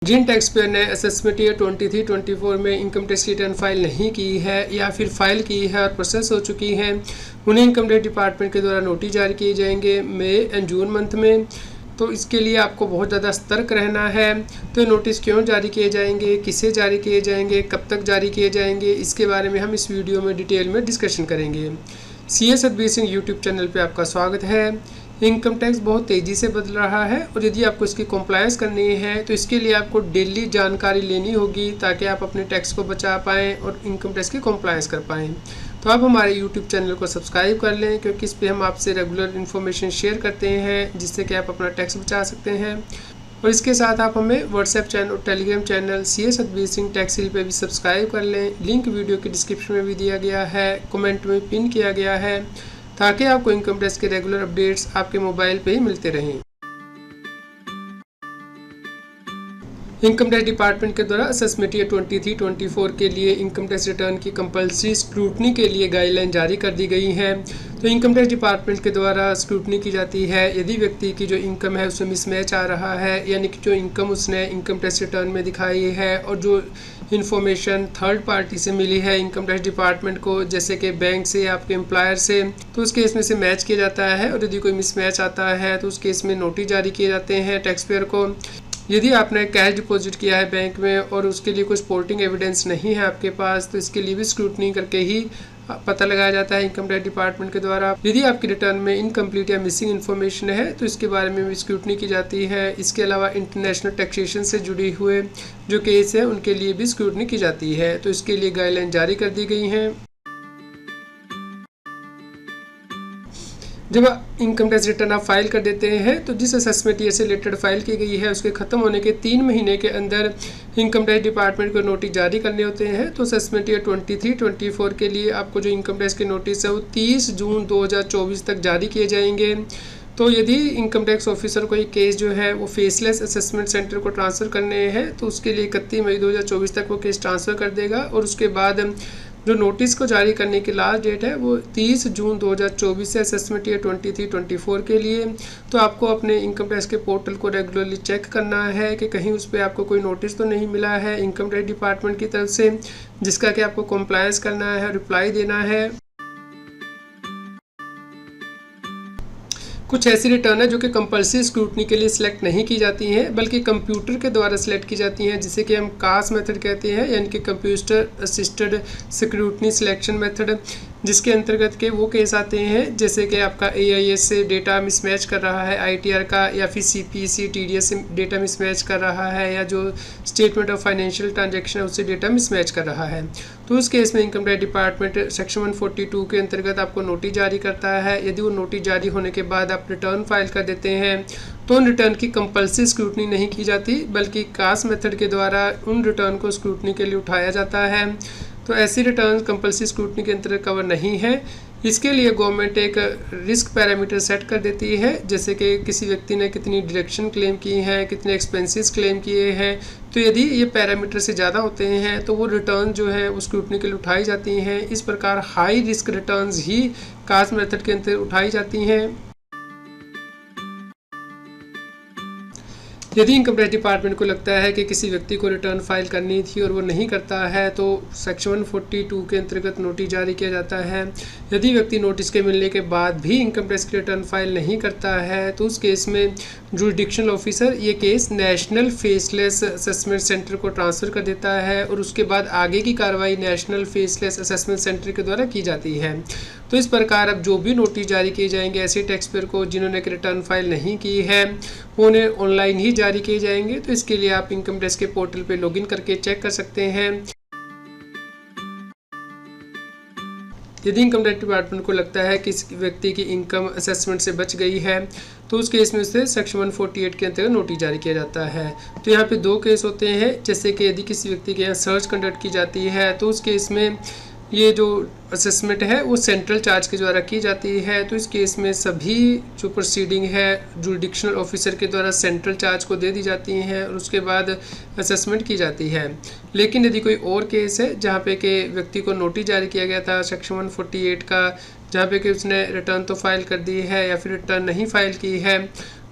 जिन tax payer ने assessment year 23-24 में income tax return file नहीं की है या फिर फाइल की है और प्रोसेस हो चुकी हैं, उन्हें इनकम टैक्स डिपार्टमेंट के द्वारा नोटिस जारी किए जाएंगे मई एंड जून मंथ में। तो इसके लिए आपको बहुत ज़्यादा सतर्क रहना है। तो नोटिस क्यों जारी किए जाएंगे, किसे जारी किए जाएंगे, कब तक जारी किए जाएंगे, इसके बारे में हम इस वीडियो में डिटेल में डिस्कशन करेंगे। CA Satbir Singh YouTube channel पे आपका स्वागत है। इनकम टैक्स बहुत तेज़ी से बदल रहा है और यदि आपको इसकी कंप्लायंस करनी है तो इसके लिए आपको डेली जानकारी लेनी होगी ताकि आप अपने टैक्स को बचा पाएँ और इनकम टैक्स की कंप्लायंस कर पाएँ। तो आप हमारे यूट्यूब चैनल को सब्सक्राइब कर लें, क्योंकि इस पर हम आपसे रेगुलर इन्फॉर्मेशन शेयर करते हैं जिससे कि आप अपना टैक्स बचा सकते हैं। और इसके साथ आप हमें व्हाट्सएप चैनल और Telegram channel CA Satbir Singh tax hill पे भी सब्सक्राइब कर लें। लिंक वीडियो के डिस्क्रिप्शन में भी दिया गया है, कमेंट में पिन किया गया है, ताकि आपको इनकम टैक्स के रेगुलर अपडेट्स आपके मोबाइल पे ही मिलते रहें। इनकम टैक्स डिपार्टमेंट के द्वारा असेसमेंट ईयर 23-24 के लिए इनकम टैक्स रिटर्न की कंपल्सरी स्क्रूटनी के लिए गाइडलाइन जारी कर दी गई है। तो इनकम टैक्स डिपार्टमेंट के द्वारा स्क्रूटनी की जाती है यदि व्यक्ति की जो इनकम है उसमें मिसमैच आ रहा है, यानी कि जो इनकम उसने इनकम टैक्स रिटर्न में दिखाई है और जो इन्फॉर्मेशन थर्ड पार्टी से मिली है इनकम टैक्स डिपार्टमेंट को, जैसे कि बैंक से, आपके एम्प्लॉयर से, तो उस केस में से मैच किया जाता है। और यदि कोई मिसमैच आता है तो उस केस में नोटिस जारी किए जाते हैं टैक्स पेयर को। यदि आपने कैश डिपॉजिट किया है बैंक में और उसके लिए कोई सपोर्टिंग एविडेंस नहीं है आपके पास, तो इसके लिए भी स्क्रूटनी करके ही पता लगाया जाता है इनकम टैक्स डिपार्टमेंट के द्वारा। यदि आपकी रिटर्न में इनकम्प्लीट या मिसिंग इन्फॉर्मेशन है तो इसके बारे में भी स्क्रूटनी की जाती है। इसके अलावा इंटरनेशनल टैक्सेशन से जुड़े हुए जो केस है उनके लिए भी स्क्रूटनी की जाती है। तो इसके लिए गाइडलाइन जारी कर दी गई हैं। जब इनकम टैक्स रिटर्न आप फाइल कर देते हैं तो जिस असेसमेंट ईयर से रिलेटेड फाइल की गई है उसके ख़त्म होने के 3 महीने के अंदर इनकम टैक्स डिपार्टमेंट को नोटिस जारी करने होते हैं। तो असेसमेंट ईयर 23-24 के लिए आपको जो इनकम टैक्स के नोटिस है वो 30 जून 2024 तक जारी किए जाएंगे। तो यदि इनकम टैक्स ऑफिसर को ये केस जो है वो फेसलेस असेसमेंट सेंटर को ट्रांसफ़र करने हैं तो उसके लिए 31 मई 2024 तक वो केस ट्रांसफ़र कर देगा। और उसके बाद जो नोटिस को जारी करने की लास्ट डेट है वो 30 जून 2024 से असेसमेंट ईयर 23-24 के लिए। तो आपको अपने इनकम टैक्स के पोर्टल को रेगुलरली चेक करना है कि कहीं उस पर आपको कोई नोटिस तो नहीं मिला है इनकम टैक्स डिपार्टमेंट की तरफ से जिसका कि आपको कंप्लायंस करना है, रिप्लाई देना है। कुछ ऐसी रिटर्न है जो कि कंपल्सरी स्क्रूटनी के लिए सिलेक्ट नहीं की जाती हैं बल्कि कंप्यूटर के द्वारा सिलेक्ट की जाती हैं, जिसे कि हम कास मेथड कहते हैं, यानी कि computer assisted scrutiny selection method, जिसके अंतर्गत के वो केस आते हैं जैसे कि आपका AIS से डेटा मिसमैच कर रहा है ITR का, या फिर CPC TDS से डेटा मिसमैच कर रहा है, या जो स्टेटमेंट ऑफ फाइनेंशियल ट्रांजैक्शन है उससे डेटा मिसमैच कर रहा है। तो उस केस में इनकम टैक्स डिपार्टमेंट सेक्शन 142 के अंतर्गत आपको नोटिस जारी करता है। यदि वो नोटिस जारी होने के बाद आप रिटर्न फाइल कर देते हैं तो उन रिटर्न की कंपल्सरी स्क्रूटनी नहीं की जाती बल्कि कास मेथड के द्वारा उन रिटर्न को स्क्रूटनी के लिए उठाया जाता है। तो ऐसी रिटर्न कंपल्सरी स्क्रूटनी के अंतर्गत कवर नहीं है। इसके लिए गवर्नमेंट एक रिस्क पैरामीटर सेट कर देती है, जैसे कि किसी व्यक्ति ने कितनी डिडक्शन क्लेम की है, कितने एक्सपेंसेस क्लेम किए हैं। तो यदि ये पैरामीटर से ज़्यादा होते हैं तो वो रिटर्न जो है उस स्क्रूटनी के लिए उठाई जाती हैं। इस प्रकार हाई रिस्क रिटर्न्स ही कास मेथड के अंतर्गत उठाई जाती हैं। यदि इनकम टैक्स डिपार्टमेंट को लगता है कि किसी व्यक्ति को रिटर्न फाइल करनी थी और वो नहीं करता है तो सेक्शन 142 के अंतर्गत नोटिस जारी किया जाता है। यदि व्यक्ति नोटिस के मिलने के बाद भी इनकम टैक्स की रिटर्न फाइल नहीं करता है तो उस केस में जुरिडिक्शनल ऑफिसर ये case national faceless assessment centre को ट्रांसफ़र कर देता है और उसके बाद आगे की कार्रवाई नेशनल फेसलेस असेसमेंट सेंटर के द्वारा की जाती है। तो इस प्रकार अब जो भी नोटिस जारी किए जाएंगे ऐसे टैक्स पेयर को जिन्होंने रिटर्न फाइल नहीं की है वो उन्हें ऑनलाइन ही जारी किए जाएंगे। तो इसके लिए आप इनकम टैक्स के पोर्टल पे लॉगिन करके चेक कर सकते हैं। यदि इनकम टैक्स डिपार्टमेंट को लगता है कि इस व्यक्ति की इनकम असेसमेंट से बच गई है तो उस केस में उसे सेक्शन 148 के अंतर्गत नोटिस जारी किया जाता है। तो यहाँ पे 2 केस होते हैं, जैसे कि यदि किसी व्यक्ति के यहाँ सर्च कंडक्ट की जाती है तो उस केस में ये जो असेसमेंट है वो सेंट्रल चार्ज के द्वारा की जाती है। तो इस केस में सभी जो प्रोसीडिंग है जुरिडिक्शनल ऑफिसर के द्वारा सेंट्रल चार्ज को दे दी जाती हैं और उसके बाद असेसमेंट की जाती है। लेकिन यदि कोई और केस है जहाँ पे कि व्यक्ति को नोटिस जारी किया गया था सेक्शन 148 का, जहाँ पे कि उसने रिटर्न तो फाइल कर दी है या फिर रिटर्न नहीं फाइल की है,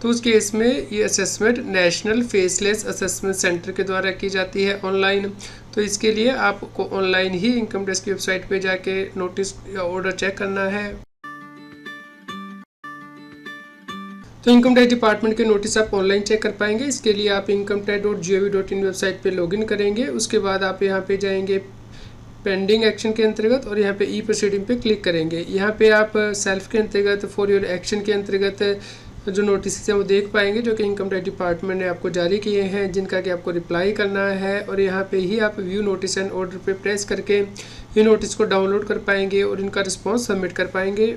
तो उस केस में ये assessment national faceless assessment centre के द्वारा की जाती है ऑनलाइन। तो इसके लिए आपको ऑनलाइन ही इनकम टैक्स की वेबसाइट पे जाके नोटिस या ऑर्डर चेक करना है। तो इनकम टैक्स डिपार्टमेंट के नोटिस आप ऑनलाइन चेक कर पाएंगे। इसके लिए आप incometax.gov.in वेबसाइट पे लॉगिन करेंगे। उसके बाद आप यहाँ पे जाएंगे पेंडिंग एक्शन के अंतर्गत और यहाँ पे ई प्रोसीडिंग पे क्लिक करेंगे। यहाँ पे आप सेल्फ के अंतर्गत फॉर योर एक्शन के अंतर्गत जो नोटिस हैं वो देख पाएंगे जो कि इनकम टैक्स डिपार्टमेंट ने आपको जारी किए हैं, जिनका कि आपको रिप्लाई करना है। और यहाँ पे ही आप व्यू नोटिस एंड ऑर्डर पे प्रेस करके ये नोटिस को डाउनलोड कर पाएंगे और इनका रिस्पॉन्स सबमिट कर पाएंगे।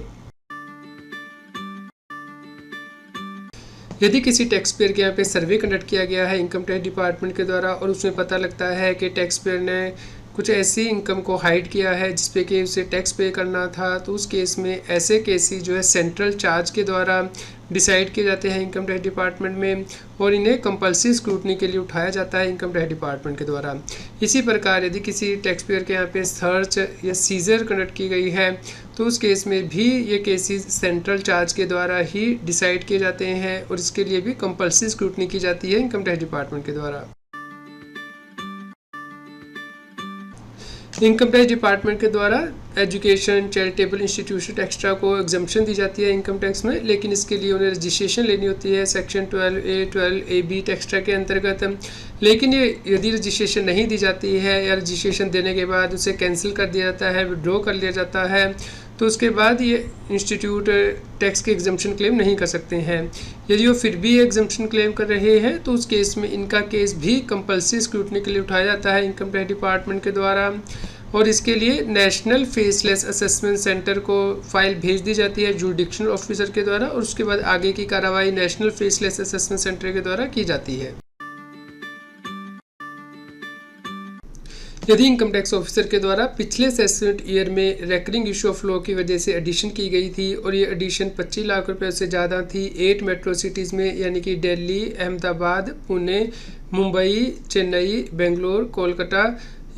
यदि किसी टैक्स पेयर के यहाँ पे सर्वे कंडक्ट किया गया है इनकम टैक्स डिपार्टमेंट के द्वारा और उसमें पता लगता है कि टैक्स पेयर ने कुछ ऐसी इनकम को हाइड किया है जिस पे कि उसे टैक्स पे करना था, तो उस केस में ऐसे केसेस जो है सेंट्रल चार्ज के द्वारा डिसाइड किए जाते हैं इनकम टैक्स डिपार्टमेंट में और इन्हें कंपल्सरी स्क्रूटनी के लिए उठाया जाता है इनकम टैक्स डिपार्टमेंट के द्वारा। इसी प्रकार यदि किसी टैक्स पेयर के यहाँ पे सर्च या सीजर कंडक्ट की गई है तो उस केस में भी ये केसेस सेंट्रल चार्ज के द्वारा ही डिसाइड किए जाते हैं और इसके लिए भी कंपल्सरी स्क्रूटनी की जाती है इनकम टैक्स डिपार्टमेंट के द्वारा। इनकम टैक्स डिपार्टमेंट के द्वारा एजुकेशन, चैरिटेबल इंस्टीट्यूशन एक्स्ट्रा को एग्जम्पशन दी जाती है इनकम टैक्स में, लेकिन इसके लिए उन्हें रजिस्ट्रेशन लेनी होती है सेक्शन 12A 12AB एक्स्ट्रा के अंतर्गत। लेकिन ये यदि रजिस्ट्रेशन नहीं दी जाती है या रजिस्ट्रेशन देने के बाद उसे कैंसिल कर दिया जाता है, विड्रॉ कर लिया जाता है, तो उसके बाद ये इंस्टीट्यूट टैक्स के एग्जम्पशन क्लेम नहीं कर सकते हैं। यदि वो फिर भी एग्जम्पशन क्लेम कर रहे हैं तो उस केस में इनका केस भी कंपल्सरी स्क्रूटनी के लिए उठाया जाता है इनकम टैक्स डिपार्टमेंट के द्वारा और इसके लिए नेशनल फेसलेस असेसमेंट सेंटर को फाइल भेज दी जाती है जुरिडिक्शनल ऑफिसर के द्वारा और उसके बाद आगे की कार्रवाई नेशनल फेसलेस असेसमेंट सेंटर के द्वारा की जाती है। यदि इनकम टैक्स ऑफिसर के द्वारा पिछले असेसमेंट ईयर में रेकरिंग इशू ऑफ लॉ की वजह से एडिशन की गई थी और ये एडिशन 25 लाख रुपए से ज़्यादा थी 8 मेट्रो सिटीज़ में, यानी कि दिल्ली, अहमदाबाद, पुणे, मुंबई, चेन्नई, बेंगलोर, कोलकाता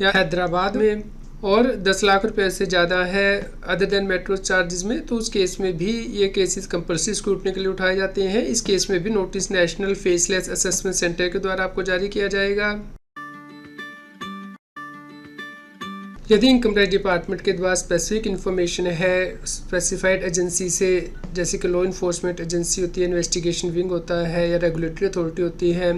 या हैदराबाद में, और 10 लाख रुपए से ज़्यादा है अदर देन मेट्रो चार्जेस में, तो उस केस में भी ये केसेस कंपल्सरी स्क्रूटनी के लिए उठाए जाते हैं। इस केस में भी notice national faceless assessment centre के द्वारा आपको जारी किया जाएगा। यदि इनकम टैक्स डिपार्टमेंट के द्वारा स्पेसिफिक इन्फॉर्मेशन है स्पेसिफाइड एजेंसी से, जैसे कि लॉ इन्फोर्समेंट एजेंसी होती है, इन्वेस्टिगेशन विंग होता है या रेगुलेटरी अथॉरिटी होती है,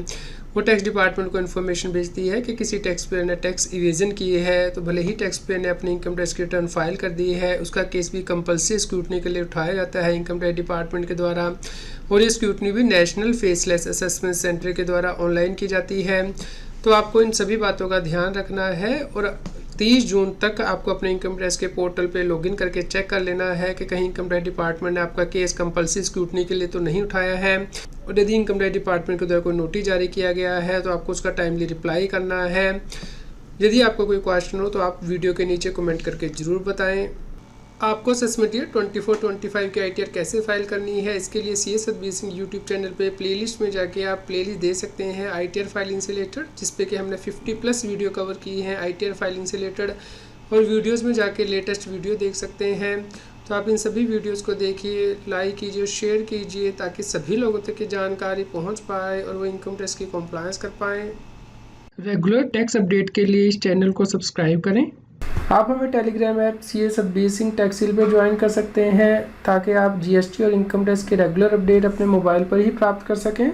वो टैक्स डिपार्टमेंट को इन्फॉर्मेशन भेजती है कि किसी टैक्स पेयर ने टैक्स इवेजन की है, तो भले ही टैक्स पेयर ने अपनी इनकम टैक्स की रिटर्न फाइल कर दी है, उसका केस भी कंपल्सरी स्क्रूटनी के लिए उठाया जाता है इनकम टैक्स डिपार्टमेंट के द्वारा और ये स्क्रूटनी भी नेशनल फेसलेस असेसमेंट सेंटर के द्वारा ऑनलाइन की जाती है। तो आपको इन सभी बातों का ध्यान रखना है और 30 जून तक आपको अपने इनकम टैक्स के पोर्टल पे लॉगिन करके चेक कर लेना है कि कहीं इनकम टैक्स डिपार्टमेंट ने आपका केस कंपल्सरी स्क्रूटनी के लिए तो नहीं उठाया है। और यदि इनकम टैक्स डिपार्टमेंट के द्वारा कोई नोटिस जारी किया गया है तो आपको उसका टाइमली रिप्लाई करना है। यदि आपको कोई क्वेश्चन हो तो आप वीडियो के नीचे कमेंट करके ज़रूर बताएँ। आपको असेसमेंट ईयर 24-25 की ITR कैसे फाइल करनी है, इसके लिए CS Satbir Singh YouTube channel पे प्लेलिस्ट में जाके आप प्लेलिस्ट दे सकते हैं ITR फाइलिंग से रिलेटेड, जिसपे कि हमने 50+ वीडियो कवर की हैं ITR फाइलिंग से रिलेटेड, और वीडियोस में जाके लेटेस्ट वीडियो देख सकते हैं। तो आप इन सभी वीडियोस को देखिए, लाइक कीजिए, शेयर कीजिए ताकि सभी लोगों तक की जानकारी पहुँच पाए और वो इनकम टैक्स की कॉम्प्लायंस कर पाएँ। रेगुलर टैक्स अपडेट के लिए इस चैनल को सब्सक्राइब करें। आप हमें Telegram app CS Satbir Singh टैक्सिल पे ज्वाइन कर सकते हैं ताकि आप GST और इनकम टैक्स के रेगुलर अपडेट अपने मोबाइल पर ही प्राप्त कर सकें।